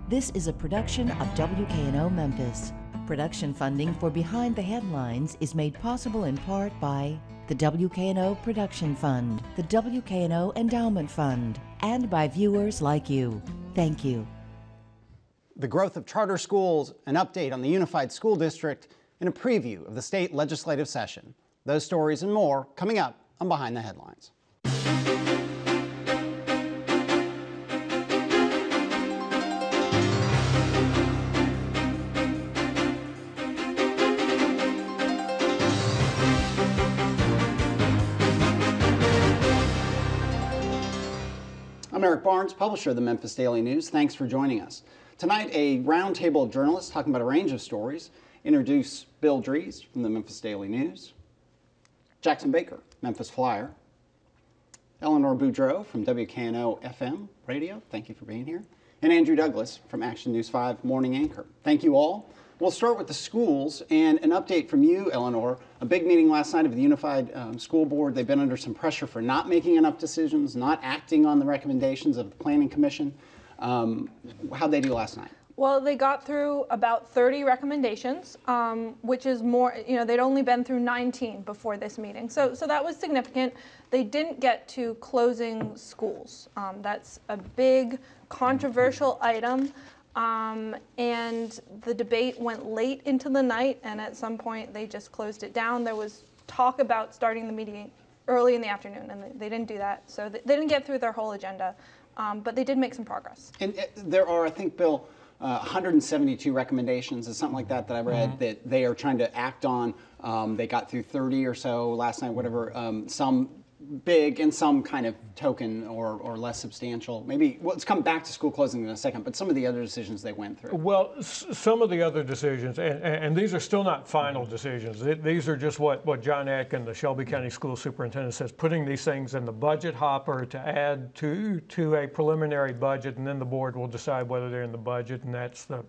This is a production of WKNO Memphis. Production funding for Behind the Headlines is made possible in part by the WKNO Production Fund, the WKNO Endowment Fund, and by viewers like you. Thank you. The growth of charter schools, an update on the Unified School District, and a preview of the state legislative session. Those stories and more coming up on Behind the Headlines. I'm Eric Barnes, publisher of the Memphis Daily News. Thanks for joining us. Tonight, a roundtable of journalists talking about a range of stories. Introduce Bill Dries from the Memphis Daily News, Jackson Baker, Memphis Flyer, Eleanor Boudreau from WKNO FM Radio, thank you for being here, and Andrew Douglas from Action News 5 Morning Anchor. Thank you all. We'll start with the schools and an update from you, Eleanor. A big meeting last night of the Unified School Board. They've been under some pressure for not making enough decisions, not acting on the recommendations of the Planning Commission. How'd they do last night? Well, they got through about 30 recommendations, which is more, they'd only been through 19 before this meeting. So that was significant. They didn't get to closing schools. That's a big controversial item. And the debate went late into the night, and at some point they just closed it down. There was talk about starting the meeting early in the afternoon, and they didn't do that. So they didn't get through their whole agenda, but they did make some progress. And there are, I think, Bill, 172 recommendations, or something like that I read, that they are trying to act on. They got through 30 or so last night, whatever, some big and some kind of token or less substantial. Maybe, let's come back to school closing in a second, but some of the other decisions they went through. Well, some of the other decisions, and these are still not final decisions. These are just what John Atkin, the Shelby County School Superintendent, says, putting these things in the budget hopper to add to a preliminary budget, and then the board will decide whether they're in the budget, and that's the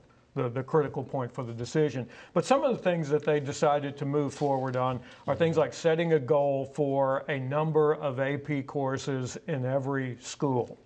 critical point for the decision. But some of the things that they decided to move forward on are things like setting a goal for a number of AP courses in every school.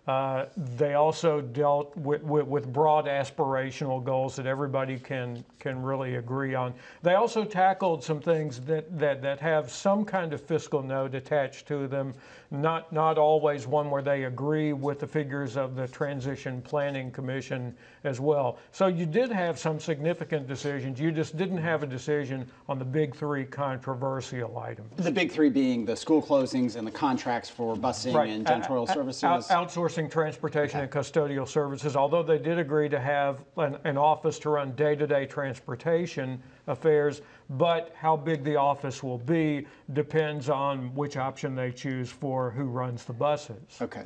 They also dealt with broad aspirational goals that everybody can really agree on. They also tackled some things that have some kind of fiscal note attached to them, not always one where they agree with the figures of the Transition Planning Commission as well. So you did have some significant decisions. You just didn't have a decision on the big three controversial items. The big three being the school closings and the contracts for busing and janitorial services. Outsourcing transportation and custodial services, although they did agree to have an office to run day-to-day transportation affairs, but how big the office will be depends on which option they choose for who runs the buses. Okay,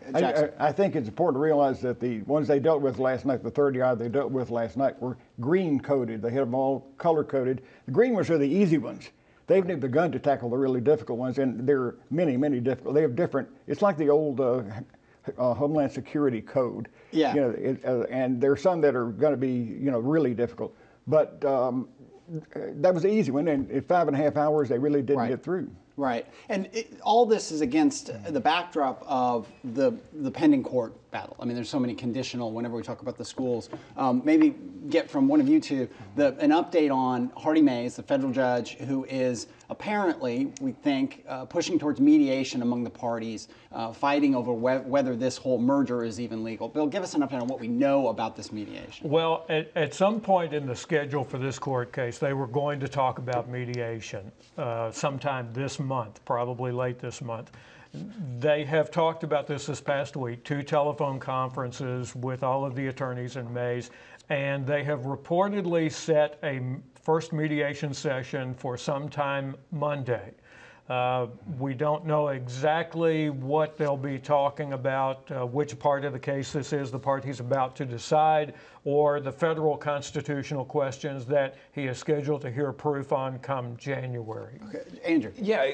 I think it's important to realize that the ones they dealt with last night, the 30-odd they dealt with last night, were green-coded. They had them all color-coded. The green ones are the easy ones. They've begun to tackle the really difficult ones, and there are many, many difficult. They have different, it's like the old Homeland Security code. Yeah. And there are some that are going to be, really difficult. But that was the easy one, and in 5.5 hours, they really didn't get through. Right, and all this is against the backdrop of the pending court battle. I mean, there's so many conditional whenever we talk about the schools. Maybe get from one of you two an update on Hardy Mays, the federal judge, who is apparently, we think, pushing towards mediation among the parties, fighting over whether this whole merger is even legal. Bill, give us an update on what we know about this mediation. Well, at some point in the schedule for this court case, they were going to talk about mediation sometime this month, probably late this month. They have talked about this past week, 2 telephone conferences with all of the attorneys in Mays, and they have reportedly set a first mediation session for sometime Monday. We don't know exactly what they'll be talking about, which part of the case this is, the part he's about to decide, or the federal constitutional questions that he is scheduled to hear proof on come January. Okay, Andrew. Yeah,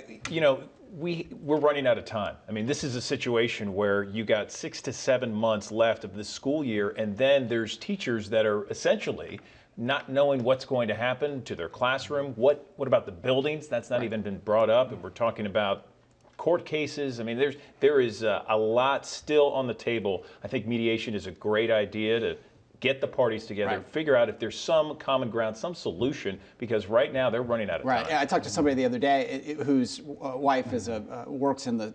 we're running out of time. I mean, this is a situation where you got 6 to 7 months left of the school year, and then there's teachers that are essentially not knowing what's going to happen to their classroom. What about the buildings? That's not even been brought up. And we're talking about court cases. I mean, there is a lot still on the table. I think mediation is a great idea to get the parties together, Right. figure out if there's some common ground, some solution, because right now they're running out of Right. time. Yeah, I talked to somebody the other day whose wife is works in the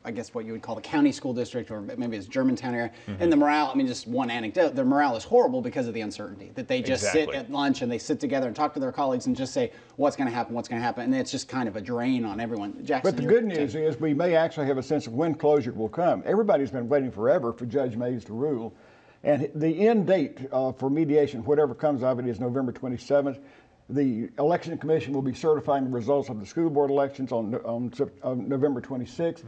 I guess what you would call the county school district, or maybe it's Germantown area. And the morale, I mean, just one anecdote, the morale is horrible because of the uncertainty. That they just sit Exactly. at lunch and they sit together and talk to their colleagues and just say, what's going to happen, what's going to happen. And it's just kind of a drain on everyone. Jackson, But the good news is we may actually have a sense of when closure will come. Everybody's been waiting forever for Judge Mays to rule. And the end date for mediation, whatever comes of it, is November 27th. The Election Commission will be certifying the results of the school board elections on November 26th.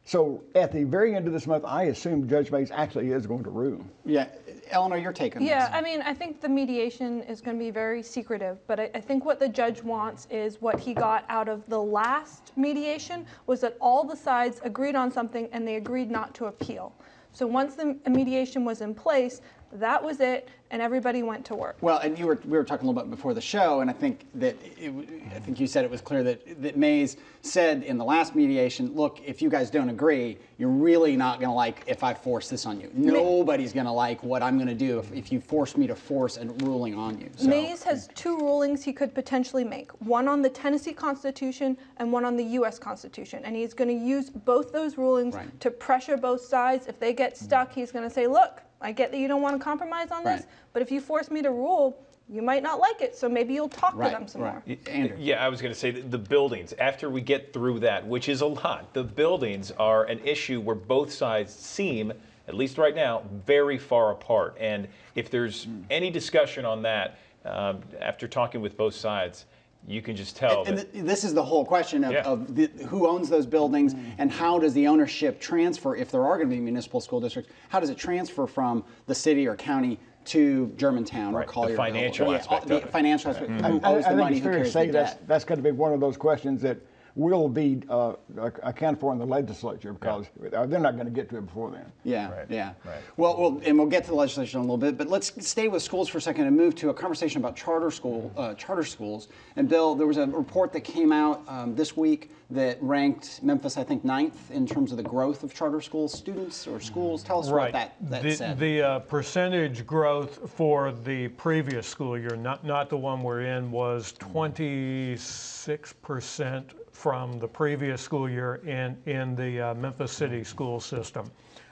So at the very end of this month, I assume Judge Mays actually is going to rule. Yeah. Eleanor, your take on Yeah, this? I mean, I think the mediation is going to be very secretive, but I think what the judge wants is what he got out of the last mediation was that all the sides agreed on something and they agreed not to appeal. So once the mediation was in place, that was it, and everybody went to work. Well, and we were talking a little bit before the show, and I think that I think you said it was clear that Mays said in the last mediation, look, if you guys don't agree, you're really not going to like if I force this on you. Nobody's going to like what I'm going to do if you force me to force a ruling on you. So. Mays has two rulings he could potentially make, one on the Tennessee Constitution and one on the U.S. Constitution. And he's going to use both those rulings Right. to pressure both sides. If they get stuck, he's going to say, look, I get that you don't want to compromise on this, Right. but if you force me to rule, you might not like it, so maybe you'll talk to them some more. Andrew. Yeah, I was going to say the buildings, after we get through that, which is a lot, the buildings are an issue where both sides seem, at least right now, very far apart. And if there's any discussion on that, after talking with both sides, you can just tell. And this is the whole question of, Yeah. who owns those buildings and how does the ownership transfer, if there are going to be municipal school districts, how does it transfer from the city or county to Germantown Right, or the Collierville? financial aspect of The it. financial aspect. Who I owns the think money? it's Who fair to carries say the that's debt? going to be one of those questions that will be accounted for in the legislature because they're not going to get to it before then. Yeah, Right, yeah. right. Well, we'll get to the legislation in a little bit, but let's stay with schools for a second and move to a conversation about charter schools. And Bill, there was a report that came out this week that ranked Memphis, I think, 9th in terms of the growth of charter school students or schools. Tell us what that said. The percentage growth for the previous school year, not the one we're in, was 26% from the previous school year in the Memphis City school system.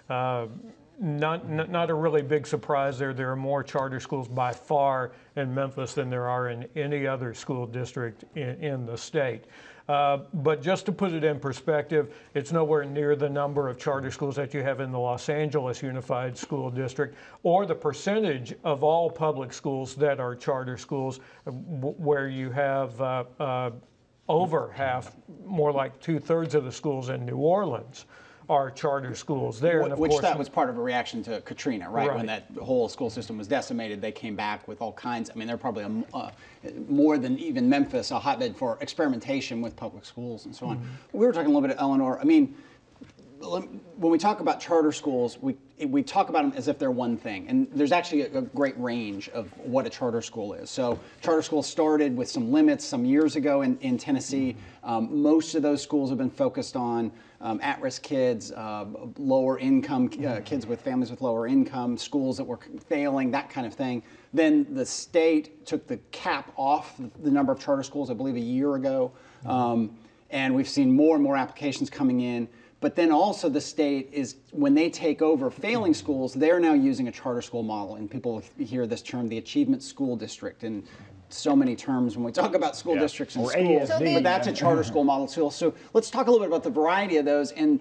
Not a really big surprise there. There are more charter schools by far in Memphis than there are in any other school district in the state. But just to put it in perspective, it's nowhere near the number of charter schools that you have in the Los Angeles Unified School District, or the percentage of all public schools that are charter schools, where you have over half, more like 2/3 of the schools in New Orleans are charter schools there. And of Which course, that was part of a reaction to Katrina, right? When Right. that whole school system was decimated, they came back with all kinds. I mean, they're probably more than even Memphis, a hotbed for experimentation with public schools and so on. We were talking a little bit, Eleanor. I mean, when we talk about charter schools, we talk about them as if they're one thing, and there's actually a great range of what a charter school is. So charter schools started with some limits some years ago in Tennessee. Most of those schools have been focused on at-risk kids, lower income kids with families with lower income, schools that were failing, that kind of thing. Then the state took the cap off the number of charter schools, I believe, a year ago, and we've seen more and more applications coming in. But then also the state is, when they take over failing schools, they're now using a charter school model. And people hear this term, the Achievement School District, and so many terms when we talk about school districts and Or schools. ASD. But that's a charter school model too. So let's talk a little bit about the variety of those. And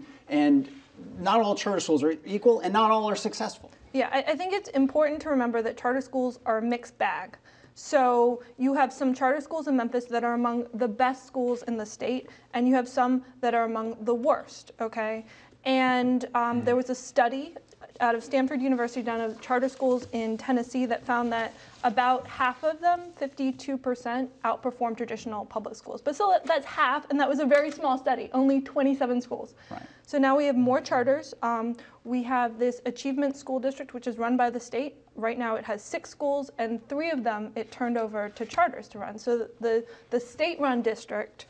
not all charter schools are equal, and not all are successful. Yeah, I think it's important to remember that charter schools are a mixed bag. So you have some charter schools in Memphis that are among the best schools in the state, and you have some that are among the worst, okay? And there was a study out of Stanford University done of charter schools in Tennessee that found that about half of them, 52%, outperformed traditional public schools. But still, that's half, and that was a very small study, only 27 schools. Right. So now we have more charters. We have this Achievement School District, which is run by the state. Right now it has 6 schools, and 3 of them it turned over to charters to run. So the state-run district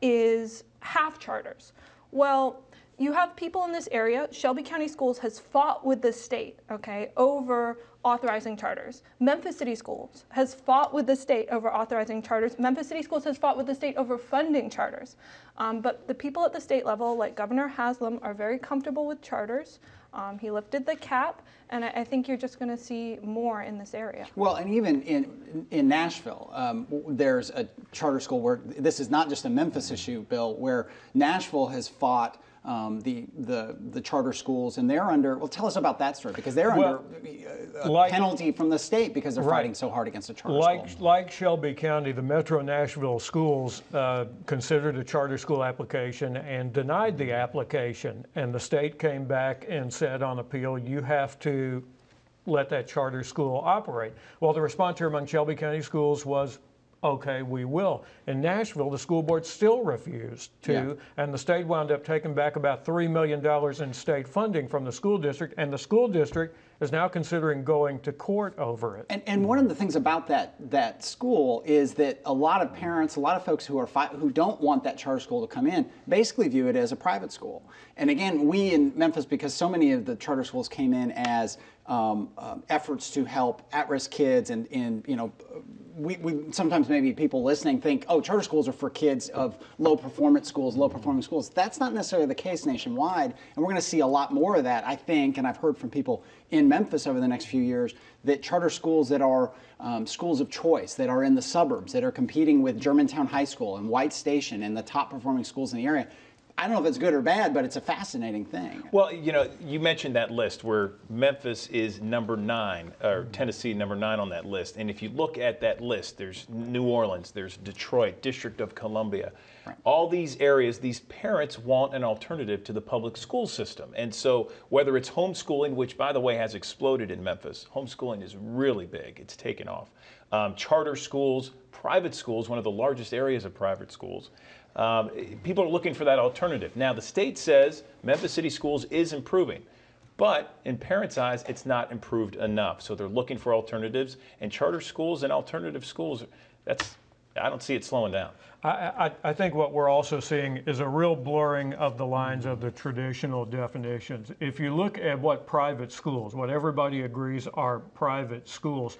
is half charters. Well, you have people in this area. Shelby County Schools has fought with the state, okay, over authorizing charters. Memphis City Schools has fought with the state over authorizing charters. Memphis City Schools has fought with the state over funding charters. But the people at the state level, like Governor Haslam, are very comfortable with charters. He lifted the cap, and I think you're just going to see more in this area. Well, and even in Nashville, there's a charter school where this is not just a Memphis issue, Bill, where Nashville has fought the charter schools, and they're under. Well, tell us about that story, because they're under a penalty from the state because they're fighting so hard against the charter schools. Like Shelby County, the Metro Nashville schools considered a charter school application and denied the application, and the state came back and said on appeal, you have to let that charter school operate. Well, the response here among Shelby County schools was, okay, we will. In Nashville, the school board still refused to, and the state wound up taking back about $3 million in state funding from the school district, and the school district is now considering going to court over it. And one of the things about that school is that a lot of parents, a lot of folks who don't want that charter school to come in, basically view it as a private school. And again, we in Memphis, because so many of the charter schools came in as efforts to help at-risk kids, and you know, we sometimes maybe people listening think, oh, charter schools are for kids of low-performing schools. That's not necessarily the case nationwide, and we're going to see a lot more of that, I think, and I've heard from people in Memphis over the next few years, that charter schools that are schools of choice, that are in the suburbs, that are competing with Germantown High School and White Station and the top-performing schools in the area. I don't know if it's good or bad, but it's a fascinating thing. Well, you know, you mentioned that list where Memphis is number 9, or Tennessee number 9 on that list. And if you look at that list, there's New Orleans, there's Detroit, District of Columbia. Right. All these areas, these parents want an alternative to the public school system. And so whether it's homeschooling, which, by the way, has exploded in Memphis, homeschooling is really big. It's taken off. Charter schools, private schools, one of the largest areas of private schools. People are looking for that alternative. Now, the state says Memphis City Schools is improving, but in parents' eyes, it's not improved enough. So they're looking for alternatives, and charter schools and alternative schools, I don't see it slowing down. I think what we're also seeing is a real blurring of the lines of the traditional definitions. If you look at what private schools, what everybody agrees are private schools,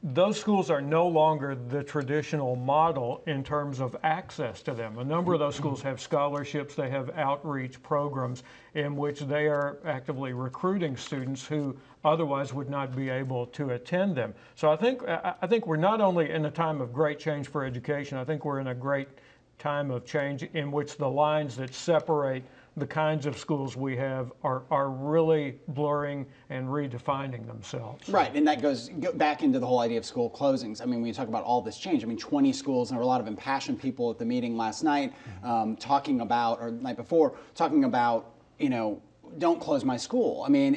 those schools are no longer the traditional model in terms of access to them. A number of those schools have scholarships, they have outreach programs in which they are actively recruiting students who otherwise would not be able to attend them. So I think we're not only in a time of great change for education, I think we're in a great time of change in which the lines that separate the kinds of schools we have are really blurring and redefining themselves. Right, and that goes back into the whole idea of school closings. I mean, when you talk about all this change, I mean, 20 schools, and there were a lot of impassioned people at the meeting last night talking about, or the night before, talking about, you know, don't close my school. I mean,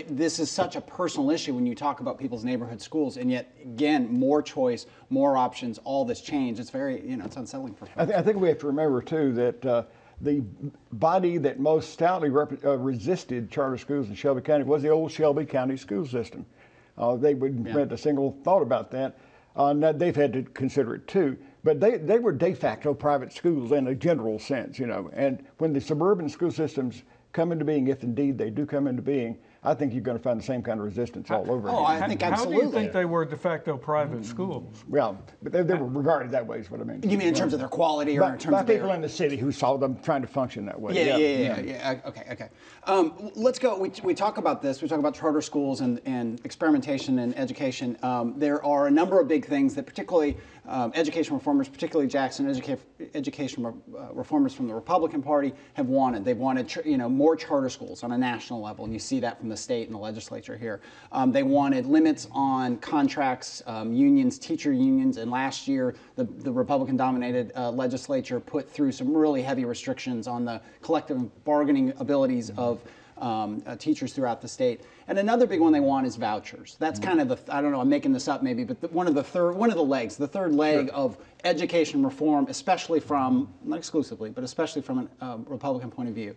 this is such a personal issue when you talk about people's neighborhood schools, and yet, again, more choice, more options, all this change. It's very, you know, it's unsettling for folks. I think we have to remember, too, that the body that most stoutly resisted charter schools in Shelby County was the old Shelby County school system. They wouldn't have a single thought about that. They've had to consider it too. But they were de facto private schools in a general sense, you know. And when the suburban school systems come into being, if indeed they do come into being, I think you're going to find the same kind of resistance all over again. I think absolutely. How do you think they were de facto private schools? Well, but they were regarded that way is what I mean. You mean in terms of their quality, or in terms by of people in the city who saw them trying to function that way? Yeah. Okay. Let's go. We talk about this. We talk about charter schools and experimentation and education. There are a number of big things that particularly education reformers, particularly Jackson education reformers from the Republican Party, have wanted. They've wanted more charter schools on a national level, and you see that from the state and the legislature here. They wanted limits on contracts, unions, teacher unions, and last year the Republican-dominated legislature put through some really heavy restrictions on the collective bargaining abilities of teachers throughout the state. And another big one they want is vouchers. That's kind of I don't know, I'm making this up maybe, but one of the third leg of education reform, especially from, not exclusively, but especially from a Republican point of view.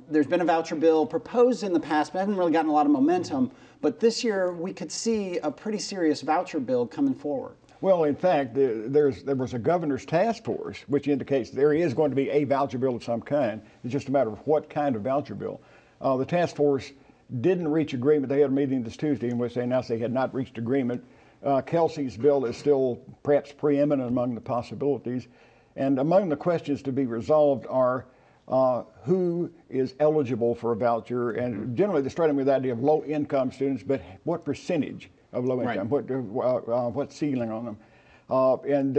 There's been a voucher bill proposed in the past, but hasn't really gotten a lot of momentum. But this year we could see a pretty serious voucher bill coming forward. Well, in fact, there was a governor's task force, which indicates there is going to be a voucher bill of some kind. It's just a matter of what kind of voucher bill. The task force didn't reach agreement. They had a meeting this Tuesday in which they announced they had not reached agreement. Kelsey's bill is still perhaps preeminent among the possibilities. And among the questions to be resolved are who is eligible for a voucher, and generally they're starting with the idea of low-income students, but what percentage of low income, what ceiling on them, and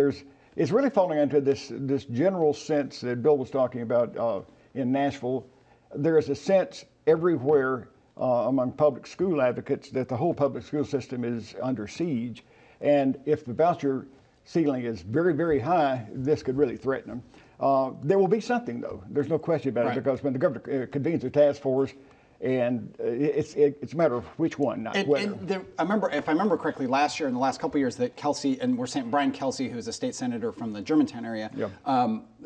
it's really falling into this general sense that Bill was talking about in Nashville. There is a sense everywhere among public school advocates that the whole public school system is under siege, and if the voucher ceiling is very, very high, this could really threaten them. There will be something, though. There's no question about it, because when the governor convenes a task force, and it's a matter of which one, not whether. And if I remember correctly, last year, in the last couple of years, that Kelsey, and we're saying Brian Kelsey, who is a state senator from the Germantown area,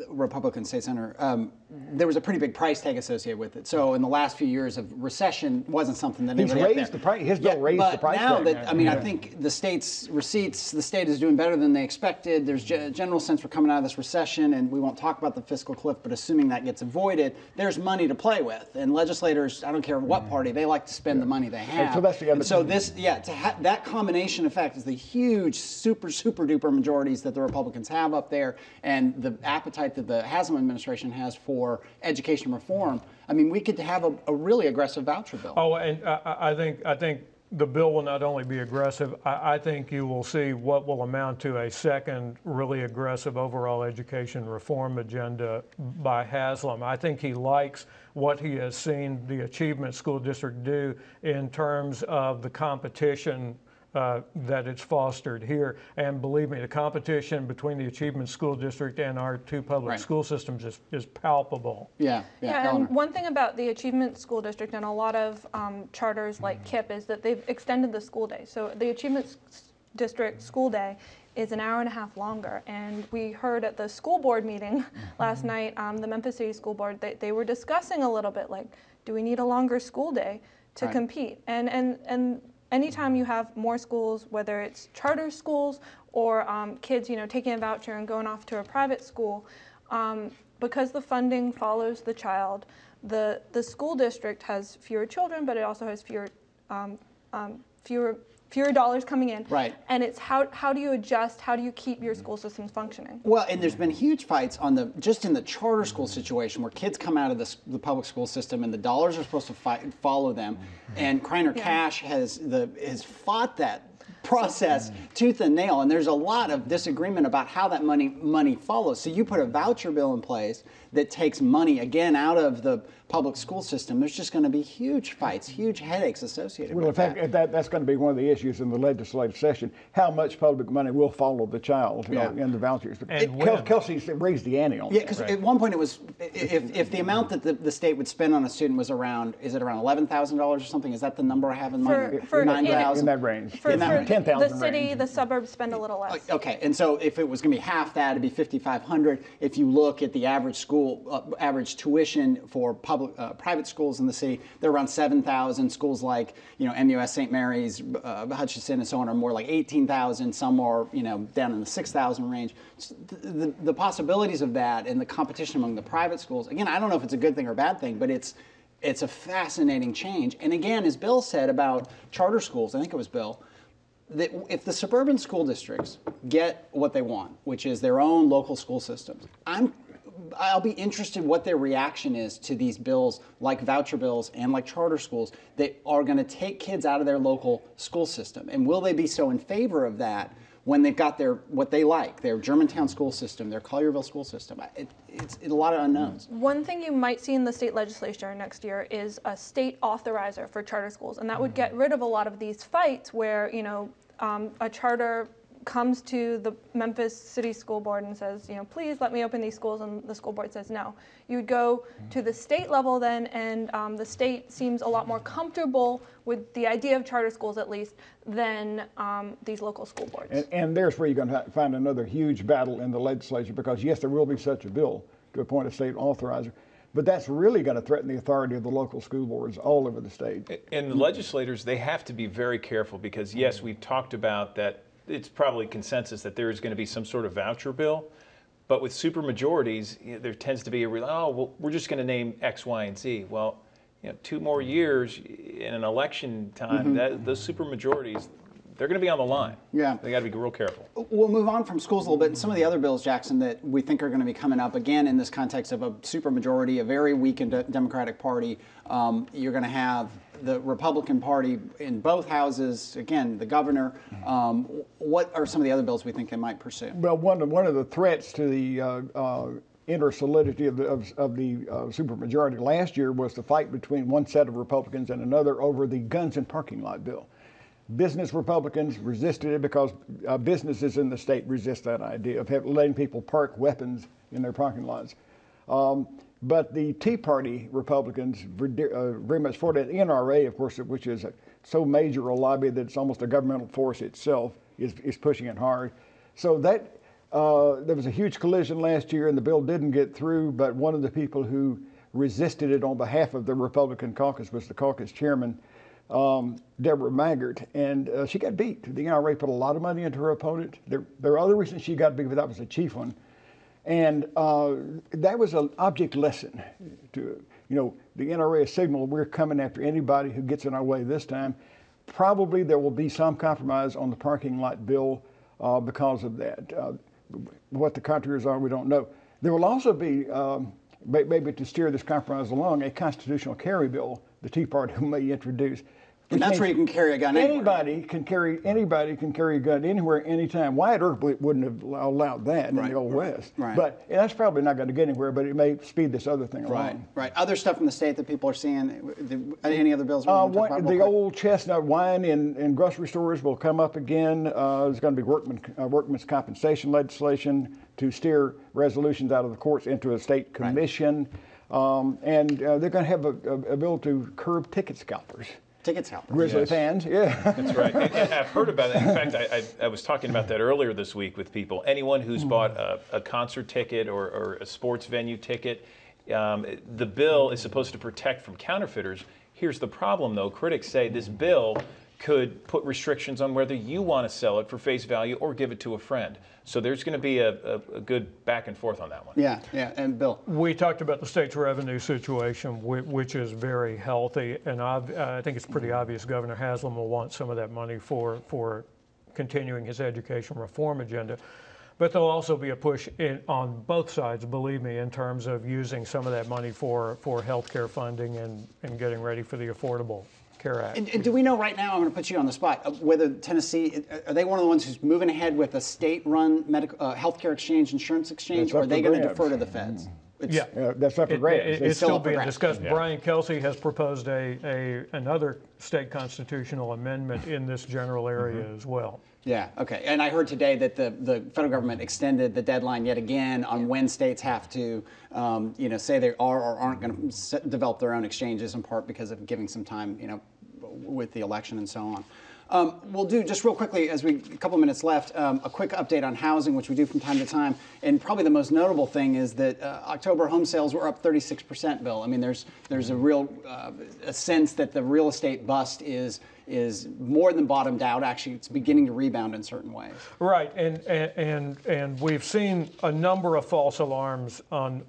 Republican state senator, there was a pretty big price tag associated with it. So in the last few years of recession, wasn't something that he's raised the price. His bill raised the price tag. But now, I think the state's receipts, the state is doing better than they expected. There's a general sense we're coming out of this recession, and we won't talk about the fiscal cliff, but assuming that gets avoided, there's money to play with. And legislators, I don't care what party, they like to spend the money they have. And so that's the other. So this, that combination effect is the huge, super duper majorities that the Republicans have up there, and the appetite that the Haslam administration has for education reform. I mean, we could have a really aggressive voucher bill. Oh, and I think the bill will not only be aggressive, I think you will see what will amount to a second really aggressive overall education reform agenda by Haslam. I think he likes what he has seen the Achievement School District do in terms of the competition that it's fostered here. And believe me, the competition between the Achievement School District and our two public school systems is palpable. Yeah, and one thing about the Achievement School District and a lot of charters like KIPP is that they've extended the school day. So the Achievement District school day is an hour and a half longer. And we heard at the school board meeting last night, the Memphis City School Board, they were discussing a little bit like, do we need a longer school day to compete? And anytime you have more schools, whether it's charter schools or kids, taking a voucher and going off to a private school, because the funding follows the child, the school district has fewer children, but it also has fewer dollars coming in. Right. And it's how do you adjust? How do you keep your school systems functioning? Well, and there's been huge fights on just in the charter school situation where kids come out of the public school system and the dollars are supposed to follow them. And Kreiner Cash has fought that process tooth and nail, and there's a lot of disagreement about how that money follows. So you put a voucher bill in place that takes money again out of the public school system, there's just going to be huge fights, huge headaches associated with that. Well, in fact, that's going to be one of the issues in the legislative session, how much public money will follow the child in the vouchers. Kelsey raised the ante on that. Yeah, because at one point it was, if the amount that the state would spend on a student was around, is it around $11,000 or something? Is that the number I have in mind? For 9,000? In that range. For 10,000 the city, range. the suburbs spend a little less. Okay, and so if it was going to be half that, it'd be $5,500. If you look at the average school, average tuition for private schools in the city, they're around $7,000. Schools like MUS, St. Mary's, Hutchinson, and so on are more like $18,000. Some are down in the $6,000 range. So the possibilities of that and the competition among the private schools. Again, I don't know if it's a good thing or a bad thing, but it's a fascinating change. And again, as Bill said about charter schools, I think it was Bill, that if the suburban school districts get what they want, which is their own local school systems, I'll be interested what their reaction is to these bills like voucher bills and like charter schools that are going to take kids out of their local school system. And will they be so in favor of that when they've got what they like, their Germantown school system, their Collierville school system? It's a lot of unknowns. One thing you might see in the state legislature next year is a state authorizer for charter schools, and that would get rid of a lot of these fights where a charter comes to the Memphis City School Board and says, please let me open these schools, and the school board says no. You would go to the state level then, and the state seems a lot more comfortable with the idea of charter schools, at least, than these local school boards. And there's where you're going to find another huge battle in the legislature, because yes, there will be such a bill to appoint a state authorizer, but that's really going to threaten the authority of the local school boards all over the state. And the legislators, they have to be very careful, because yes, we've talked about that it's probably consensus that there is going to be some sort of voucher bill. But with supermajorities, there tends to be a real, oh, well, we're just going to name X, Y, and Z. Well, 2 more years in an election time, those supermajorities, they're going to be on the line. Yeah. They got to be real careful. We'll move on from schools a little bit. And some of the other bills, Jackson, that we think are going to be coming up, again, in this context of a supermajority, a very weakened Democratic Party. You're going to have the Republican Party in both houses, again, the governor. What are some of the other bills we think they might pursue? Well, one of the threats to the inner solidity of the supermajority last year was the fight between one set of Republicans and another over the guns and parking lot bill. Business Republicans resisted it because businesses in the state resist that idea of letting people park weapons in their parking lots. But the Tea Party Republicans were very much for that. The NRA, of course, which is so major a lobby that it's almost a governmental force itself, is pushing it hard. So that there was a huge collision last year, and the bill didn't get through. But one of the people who resisted it on behalf of the Republican caucus was the caucus chairman, Deborah Maggart, and she got beat. The NRA put a lot of money into her opponent. There are other reasons she got beat, but that was the chief one. And that was an object lesson to, the NRA signaled we're coming after anybody who gets in our way this time. Probably there will be some compromise on the parking lot bill because of that. What the contours are, we don't know. There will also be, maybe to steer this compromise along, a constitutional carry bill the Tea Party may introduce. And that's where you can carry a gun anywhere. Anybody can carry a gun anywhere, anytime. Wyatt Earp wouldn't have allowed that in the Old West. Right. But that's probably not going to get anywhere, but it may speed this other thing along. Right. Other stuff from the state that people are seeing, any other bills? The old chestnut wine in grocery stores will come up again. There's going to be workman's compensation legislation to steer resolutions out of the courts into a state commission. Right. And they're going to have a bill to curb ticket scalpers. Grizzly fans, yeah. That's right. And I've heard about it. In fact, I was talking about that earlier this week with people. Anyone who's bought a concert ticket or a sports venue ticket, the bill is supposed to protect from counterfeiters. Here's the problem, though. Critics say this bill could put restrictions on whether you want to sell it for face value or give it to a friend. So there's going to be a good back and forth on that one. Yeah. And Bill? We talked about the state's revenue situation, which is very healthy, and I think it's pretty obvious Governor Haslam will want some of that money for continuing his education reform agenda. But there'll also be a push on both sides, believe me, in terms of using some of that money for health care funding and getting ready for the Affordable Care Act. And do we know right now, I'm going to put you on the spot, whether Tennessee, are they one of the ones who's moving ahead with a state-run medical healthcare exchange, insurance exchange, or are they going to defer to the feds? That's up for grabs. It's still being discussed. Yeah. Brian Kelsey has proposed another state constitutional amendment in this general area as well. Yeah, okay. And I heard today that the federal government extended the deadline yet again on when states have to, say they are or aren't going to develop their own exchanges, in part because of giving some time, with the election and so on. We'll do just real quickly, a couple minutes left, a quick update on housing, which we do from time to time. And probably the most notable thing is that October home sales were up 36%, Bill. I mean, there's a real a sense that the real estate bust is more than bottomed out. Actually, it's beginning to rebound in certain ways. Right, and we've seen a number of false alarms on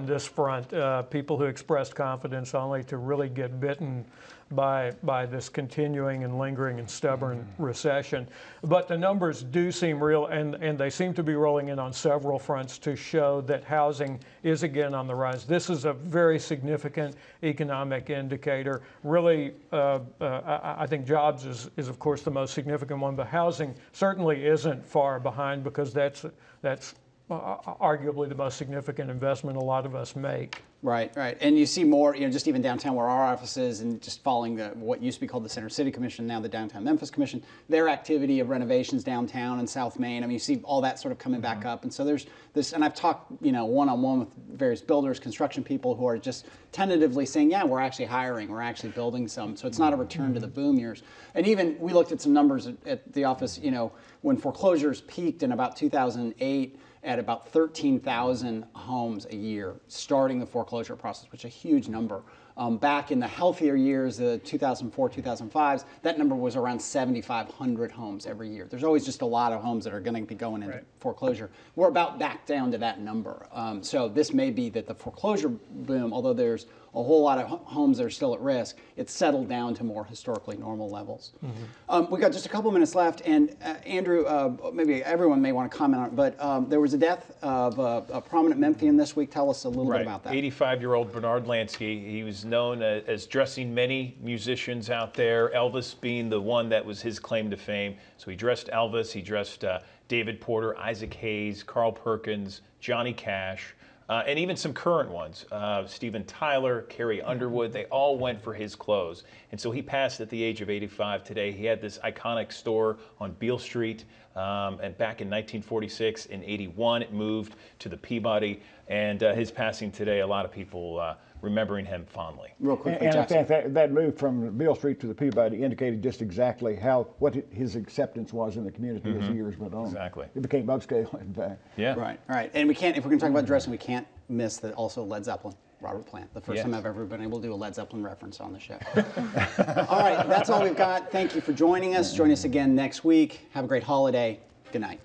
this front. People who expressed confidence only to really get bitten by this continuing and lingering and stubborn recession. But the numbers do seem real, and they seem to be rolling in on several fronts to show that housing is again on the rise. This is a very significant economic indicator. Really, I think jobs is of course the most significant one, but housing certainly isn't far behind because that's arguably the most significant investment a lot of us make. Right. And you see more, just even downtown where our office is, and just following what used to be called the Center City Commission, now the Downtown Memphis Commission, their activity of renovations downtown and South Main. I mean, you see all that sort of coming back up. And so there's this, and I've talked, one-on-one with various builders, construction people who are just tentatively saying, yeah, we're actually hiring, we're actually building some. So it's not a return to the boom years. And even we looked at some numbers at the office, when foreclosures peaked in about 2008, at about 13,000 homes a year, starting the foreclosure process, which is a huge number. Back in the healthier years, the 2004, 2005s, that number was around 7,500 homes every year. There's always just a lot of homes that are going to be going into foreclosure. We're about back down to that number. So this may be that the foreclosure boom, although there's a whole lot of homes that are still at risk, it's settled down to more historically normal levels. We've got just a couple minutes left, and Andrew, maybe everyone may want to comment on it, but there was a death of a prominent Memphian this week. Tell us a little bit about that. 85-year-old Bernard Lansky. He was known as dressing many musicians out there, Elvis being the one that was his claim to fame. So he dressed Elvis, he dressed David Porter, Isaac Hayes, Carl Perkins, Johnny Cash, and even some current ones, Steven Tyler, Carrie Underwood, they all went for his clothes. And so he passed at the age of 85 today. He had this iconic store on Beale Street, and back in 1946, in 81, it moved to the Peabody. And his passing today, a lot of people remembering him fondly. Real quickly, and I think that move from Beale Street to the Peabody indicated just exactly what his acceptance was in the community as the years went on. Exactly. It became upscale, in fact. Yeah. Right, all right. And we can't, if we're going to talk about dressing, we can't miss that also Led Zeppelin, Robert Plant. The first time I've ever been able to do a Led Zeppelin reference on the show. All right, that's all we've got. Thank you for joining us. Join us again next week. Have a great holiday. Good night.